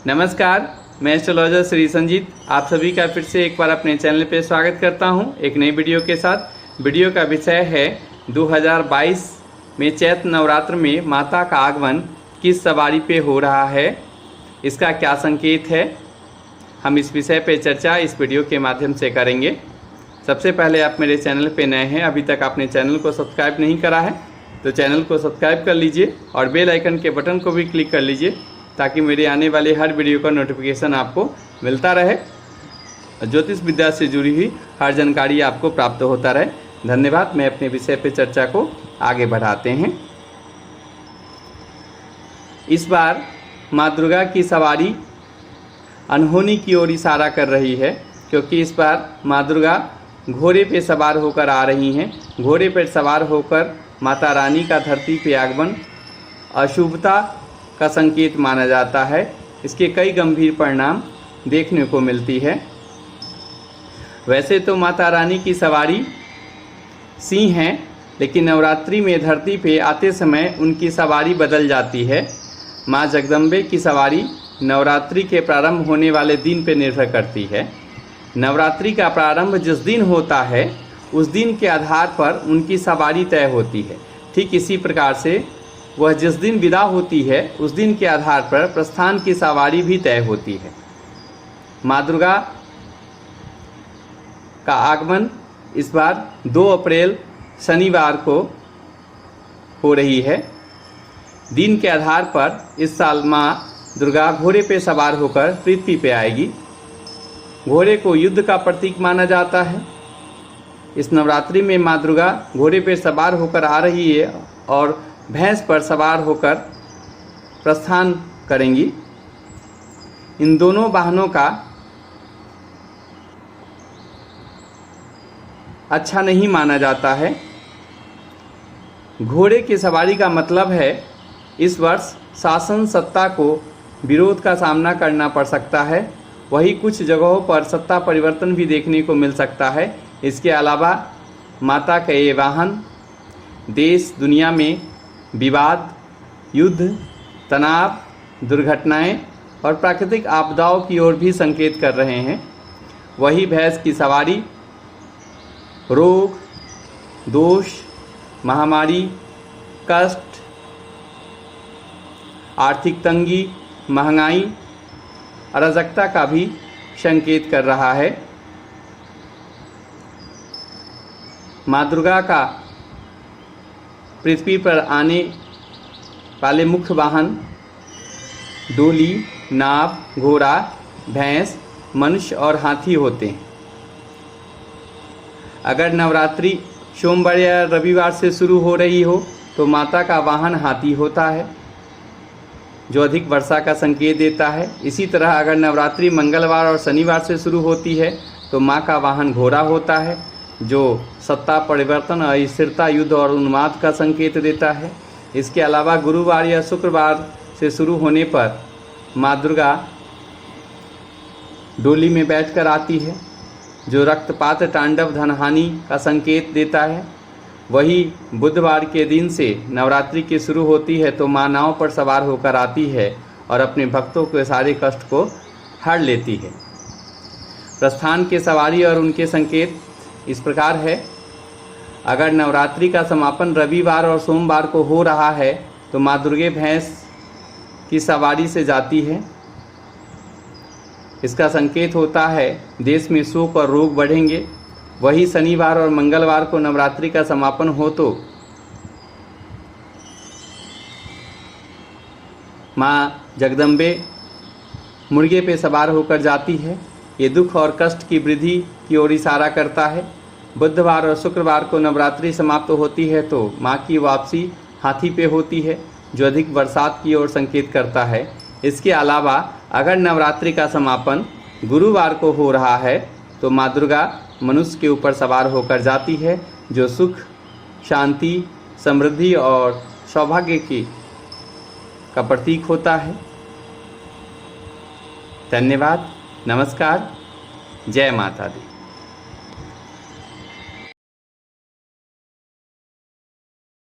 नमस्कार, मैं एस्ट्रोलॉजर श्री संजीत आप सभी का फिर से एक बार अपने चैनल पे स्वागत करता हूं एक नई वीडियो के साथ। वीडियो का विषय है 2022 में चैत्र नवरात्र में माता का आगमन किस सवारी पे हो रहा है, इसका क्या संकेत है, हम इस विषय पे चर्चा इस वीडियो के माध्यम से करेंगे। सबसे पहले आप मेरे चैनल पे नए हैं, अभी तक आपने चैनल को सब्सक्राइब नहीं करा है तो चैनल को सब्सक्राइब कर लीजिए और बेल आइकन के बटन को भी क्लिक कर लीजिए ताकि मेरे आने वाले हर वीडियो का नोटिफिकेशन आपको मिलता रहे। ज्योतिष विद्या से जुड़ी हुई हर जानकारी आपको प्राप्त होता रहे। धन्यवाद। मैं अपने विषय पर चर्चा को आगे बढ़ाते हैं। इस बार माँ दुर्गा की सवारी अनहोनी की ओर इशारा कर रही है, क्योंकि इस बार माँ दुर्गा घोड़े पे सवार होकर आ रही हैं। घोड़े पर सवार होकर माता रानी का धरती पे आगमन अशुभता का संकेत माना जाता है। इसके कई गंभीर परिणाम देखने को मिलती है। वैसे तो माता रानी की सवारी सिंह है, लेकिन नवरात्रि में धरती पे आते समय उनकी सवारी बदल जाती है। माँ जगदम्बे की सवारी नवरात्रि के प्रारंभ होने वाले दिन पर निर्भर करती है। नवरात्रि का प्रारंभ जिस दिन होता है उस दिन के आधार पर उनकी सवारी तय होती है। ठीक इसी प्रकार से वह जिस दिन विदा होती है उस दिन के आधार पर प्रस्थान की सवारी भी तय होती है। माँ दुर्गा का आगमन इस बार 2 अप्रैल शनिवार को हो रही है। दिन के आधार पर इस साल माँ दुर्गा घोड़े पे सवार होकर पृथ्वी पे आएगी। घोड़े को युद्ध का प्रतीक माना जाता है। इस नवरात्रि में माँ दुर्गा घोड़े पे सवार होकर आ रही है और भैंस पर सवार होकर प्रस्थान करेंगी। इन दोनों वाहनों का अच्छा नहीं माना जाता है। घोड़े की सवारी का मतलब है इस वर्ष शासन सत्ता को विरोध का सामना करना पड़ सकता है। वही कुछ जगहों पर सत्ता परिवर्तन भी देखने को मिल सकता है। इसके अलावा माता के ये वाहन देश दुनिया में विवाद, युद्ध, तनाव, दुर्घटनाएं और प्राकृतिक आपदाओं की ओर भी संकेत कर रहे हैं। वही भैंस की सवारी रोग, दोष, महामारी, कष्ट, आर्थिक तंगी, महंगाई, अराजकता का भी संकेत कर रहा है। माँ दुर्गा का पृथ्वी पर आने वाले मुख्य वाहन डोली, नाव, घोड़ा, भैंस, मनुष्य और हाथी होते हैं। अगर नवरात्रि सोमवार या रविवार से शुरू हो रही हो तो माता का वाहन हाथी होता है, जो अधिक वर्षा का संकेत देता है। इसी तरह अगर नवरात्रि मंगलवार और शनिवार से शुरू होती है तो माँ का वाहन घोड़ा होता है, जो सत्ता परिवर्तन, अस्थिरता, युद्ध और उन्माद का संकेत देता है। इसके अलावा गुरुवार या शुक्रवार से शुरू होने पर माँ दुर्गा डोली में बैठकर आती है, जो रक्तपात, तांडव, धनहानि का संकेत देता है। वही बुधवार के दिन से नवरात्रि की शुरू होती है तो माँ नाव पर सवार होकर आती है और अपने भक्तों के सारे कष्ट को हर लेती है। प्रस्थान की सवारी और उनके संकेत इस प्रकार है। अगर नवरात्रि का समापन रविवार और सोमवार को हो रहा है तो माँ दुर्गा भैंस की सवारी से जाती है। इसका संकेत होता है देश में शोक और रोग बढ़ेंगे। वही शनिवार और मंगलवार को नवरात्रि का समापन हो तो माँ जगदम्बे मुर्गे पे सवार होकर जाती है। ये दुख और कष्ट की वृद्धि की ओर इशारा करता है। बुधवार और शुक्रवार को नवरात्रि समाप्त होती है तो माँ की वापसी हाथी पे होती है, जो अधिक बरसात की ओर संकेत करता है। इसके अलावा अगर नवरात्रि का समापन गुरुवार को हो रहा है तो माँ दुर्गा मनुष्य के ऊपर सवार होकर जाती है, जो सुख, शांति, समृद्धि और सौभाग्य का प्रतीक होता है। धन्यवाद। नमस्कार। जय माता दी।